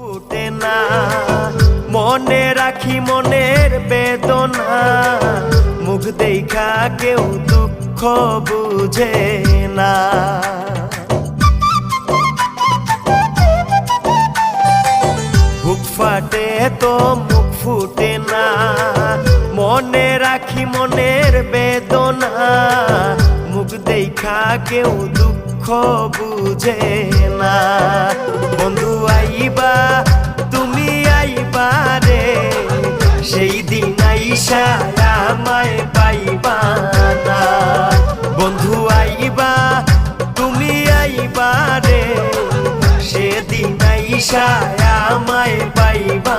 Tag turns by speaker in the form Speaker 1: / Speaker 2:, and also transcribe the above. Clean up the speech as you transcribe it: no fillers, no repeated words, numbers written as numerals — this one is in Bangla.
Speaker 1: ফুটে না মনে রাখি মনের বেদনা, মুখ দেখা কেউ দুঃখ বুঝে না। বুক ফাটে তো মুখ ফুটে না, মনে রাখি মনের বেদনা, মুখ দেখা কেউ দুঃখ বুঝে না। বন্ধু আইবা তুমি আইবা রে, সেই দিন আইসা আমায় পাইবা না। বন্ধু আইবা তুমি আইবা রে, সেদিন আইসা আমায় পাইবা